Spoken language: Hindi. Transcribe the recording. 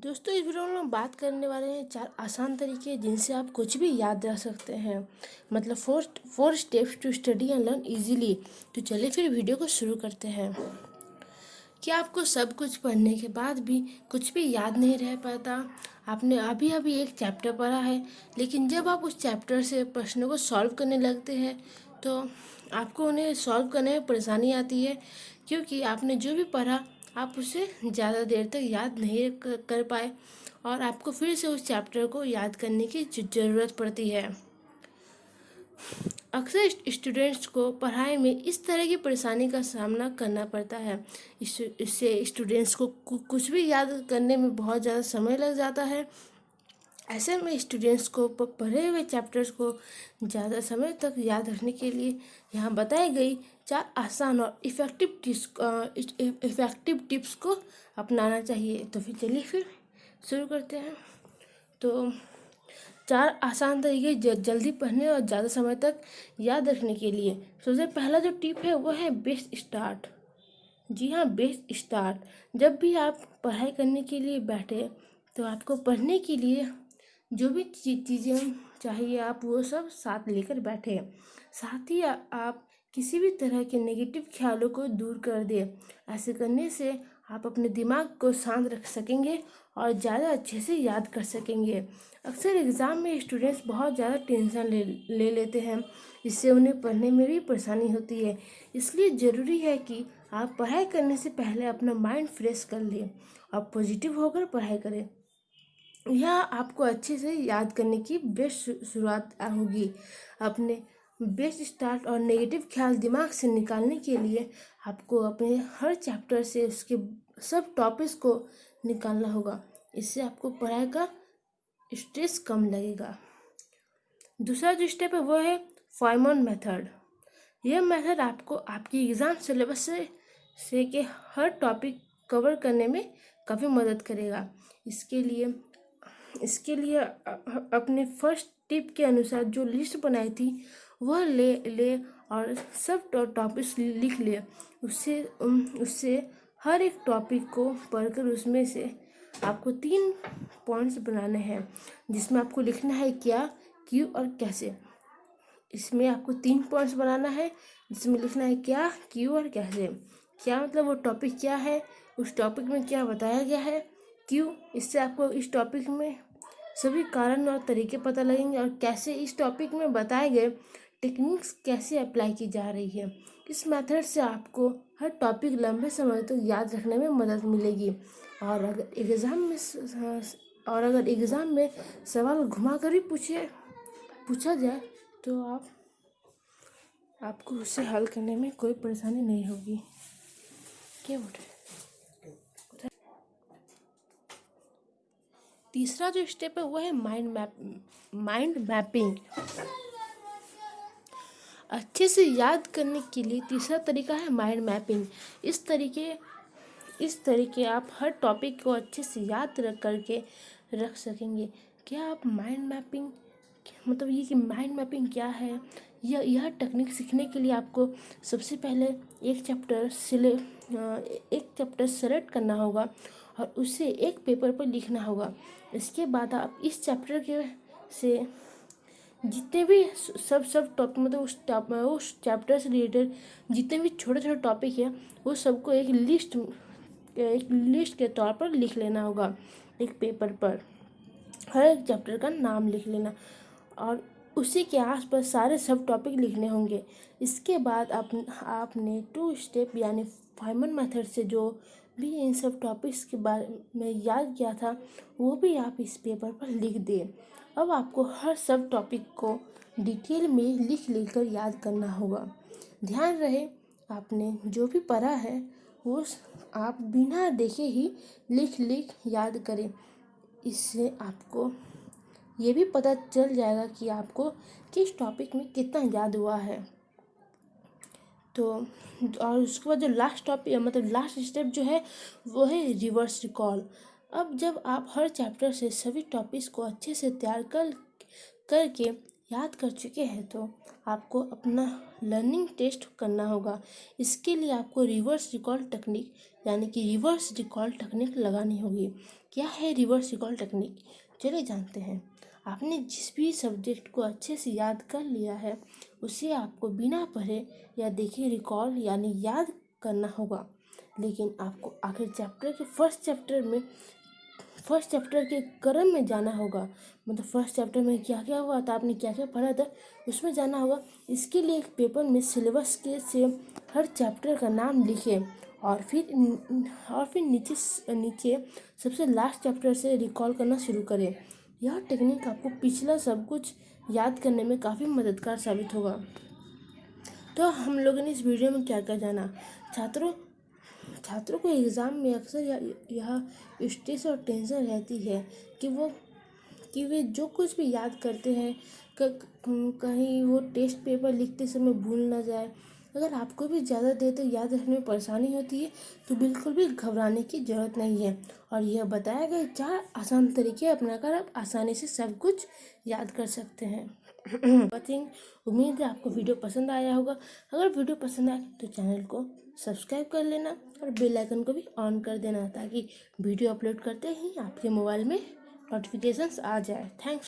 दोस्तों इस वीडियो में हम बात करने वाले हैं 4 आसान तरीके जिनसे आप कुछ भी याद रख सकते हैं। मतलब four steps to study and learn easily. तो चलिए फिर वीडियो को शुरू करते हैं। क्या आपको सब कुछ पढ़ने के बाद भी कुछ भी याद नहीं रह पाता? आपने अभी अभी एक चैप्टर पढ़ा है, लेकिन जब आप उस चैप्टर से प्रश्नों को सॉल्व करने लगते हैं तो आपको उन्हें सॉल्व करने में परेशानी आती है, क्योंकि आपने जो भी पढ़ा आप उसे ज़्यादा देर तक याद नहीं कर पाए और आपको फिर से उस चैप्टर को याद करने की ज़रूरत पड़ती है। अक्सर स्टूडेंट्स को पढ़ाई में इस तरह की परेशानी का सामना करना पड़ता है। इससे स्टूडेंट्स को कुछ भी याद करने में बहुत ज़्यादा समय लग जाता है। ऐसे में स्टूडेंट्स को पढ़े हुए चैप्टर्स को ज़्यादा समय तक याद रखने के लिए यहाँ बताई गई 4 आसान और इफ़ेक्टिव टिप्स को अपनाना चाहिए। तो फिर चलिए फिर शुरू करते हैं। तो 4 आसान तरीके जल्दी पढ़ने और ज़्यादा समय तक याद रखने के लिए। सबसे पहला जो टिप है वो है बेस्ट स्टार्ट। जी हाँ, बेस्ट स्टार्ट। जब भी आप पढ़ाई करने के लिए बैठे तो आपको पढ़ने के लिए जो भी चीज़ें चाहिए आप वो सब साथ लेकर बैठे। साथ ही आप किसी भी तरह के नेगेटिव ख्यालों को दूर कर दें। ऐसे करने से आप अपने दिमाग को शांत रख सकेंगे और ज़्यादा अच्छे से याद कर सकेंगे। अक्सर एग्ज़ाम में स्टूडेंट्स बहुत ज़्यादा टेंशन ले लेते हैं, इससे उन्हें पढ़ने में भी परेशानी होती है। इसलिए ज़रूरी है कि आप पढ़ाई करने से पहले अपना माइंड फ्रेश कर लें और पॉजिटिव होकर पढ़ाई करें। यह आपको अच्छे से याद करने की बेस्ट शुरुआत होगी। अपने बेस्ट स्टार्ट और नेगेटिव ख्याल दिमाग से निकालने के लिए आपको अपने हर चैप्टर से उसके सब टॉपिक्स को निकालना होगा। इससे आपको पढ़ाई का स्ट्रेस कम लगेगा। दूसरा जो स्टेप है वो है फाइमन मेथड। यह मेथड आपको आपकी एग्ज़ाम सिलेबस से के हर टॉपिक कवर करने में काफ़ी मदद करेगा। इसके लिए अपने फर्स्ट टिप के अनुसार जो लिस्ट बनाई थी वह ले और सब टॉपिक्स लिख ले। उससे हर एक टॉपिक को पढ़कर उसमें से आपको 3 पॉइंट्स बनाने हैं, जिसमें आपको लिखना है क्या, क्यों और कैसे। इसमें आपको 3 पॉइंट्स बनाना है, जिसमें लिखना है क्या, क्यों और कैसे। क्या मतलब वो टॉपिक क्या है, उस टॉपिक में क्या बताया गया है। क्यों, इससे आपको इस टॉपिक में सभी कारण और तरीके पता लगेंगे, और कैसे इस टॉपिक में बताए गए टेक्निक्स कैसे अप्लाई की जा रही है। इस मेथड से आपको हर टॉपिक लंबे समय तक याद रखने में मदद मिलेगी। और अगर एग्ज़ाम में सवाल घुमा कर ही पूछा जाए तो आपको उसे हल करने में कोई परेशानी नहीं होगी। क्या बोल रहे? तीसरा जो स्टेप है वो है माइंड मैपिंग। अच्छे से याद करने के लिए तीसरा तरीका है माइंड मैपिंग। इस तरीके आप हर टॉपिक को अच्छे से याद करके रख सकेंगे। क्या आप माइंड मैपिंग मतलब ये कि माइंड मैपिंग क्या है? यह टेक्निक सीखने के लिए आपको सबसे पहले एक चैप्टर सेलेक्ट करना होगा और उसे एक पेपर पर लिखना होगा। इसके बाद आप इस चैप्टर के से जितने भी सब टॉपिक मतलब उस चैप्टर से रिलेटेड जितने भी छोटे छोटे टॉपिक हैं वो सबको एक लिस्ट के तौर पर लिख लेना होगा एक पेपर पर। हर एक चैप्टर का नाम लिख लेना और उसी के आसपास सारे सब टॉपिक लिखने होंगे। इसके बाद आपने 2 स्टेप यानी फाइमन मेथड से जो भी इन सब टॉपिक्स के बारे में याद किया था वो भी आप इस पेपर पर लिख दें। अब आपको हर सब टॉपिक को डिटेल में लिख कर याद करना होगा। ध्यान रहे आपने जो भी पढ़ा है वो आप बिना देखे ही लिख याद करें। इससे आपको ये भी पता चल जाएगा कि आपको किस टॉपिक में कितना याद हुआ है। तो और उसके बाद जो लास्ट टॉपिक मतलब लास्ट स्टेप जो है वो है रिवर्स रिकॉल। अब जब आप हर चैप्टर से सभी टॉपिक्स को अच्छे से तैयार करके याद कर चुके हैं तो आपको अपना लर्निंग टेस्ट करना होगा। इसके लिए आपको रिवर्स रिकॉल टेक्निक यानी कि रिवर्स रिकॉल टेक्निक लगानी होगी। क्या है रिवर्स रिकॉल टेक्निक, चलिए जानते हैं। आपने जिस भी सब्जेक्ट को अच्छे से याद कर लिया है उसे आपको बिना पढ़े या देखे रिकॉल यानी याद करना होगा। लेकिन आपको आखिर चैप्टर के फर्स्ट चैप्टर के क्रम में जाना होगा। मतलब फर्स्ट चैप्टर में क्या क्या हुआ था, आपने क्या क्या पढ़ा था, उसमें जाना होगा। इसके लिए एक पेपर में सिलेबस के से हर चैप्टर का नाम लिखें और फिर नीचे सबसे लास्ट चैप्टर से रिकॉल करना शुरू करें। यह टेक्निक आपको पिछला सब कुछ याद करने में काफ़ी मददगार साबित होगा। तो हम लोगों ने इस वीडियो में क्या क्या जाना। छात्रों को एग्ज़ाम में अक्सर यह स्ट्रेस और टेंशन रहती है कि वे जो कुछ भी याद करते हैं कहीं वो टेस्ट पेपर लिखते समय भूल ना जाए। अगर आपको भी ज़्यादा देर तक याद रखने में परेशानी होती है तो बिल्कुल भी घबराने की ज़रूरत नहीं है। और यह बताया गया 4 आसान तरीके अपनाकर आप आसानी से सब कुछ याद कर सकते हैं। उम्मीद है आपको वीडियो पसंद आया होगा। अगर वीडियो पसंद आए तो चैनल को सब्सक्राइब कर लेना और बेल आइकन को भी ऑन कर देना ताकि वीडियो अपलोड करते ही आपके मोबाइल में नोटिफिकेशंस आ जाए। थैंक्स।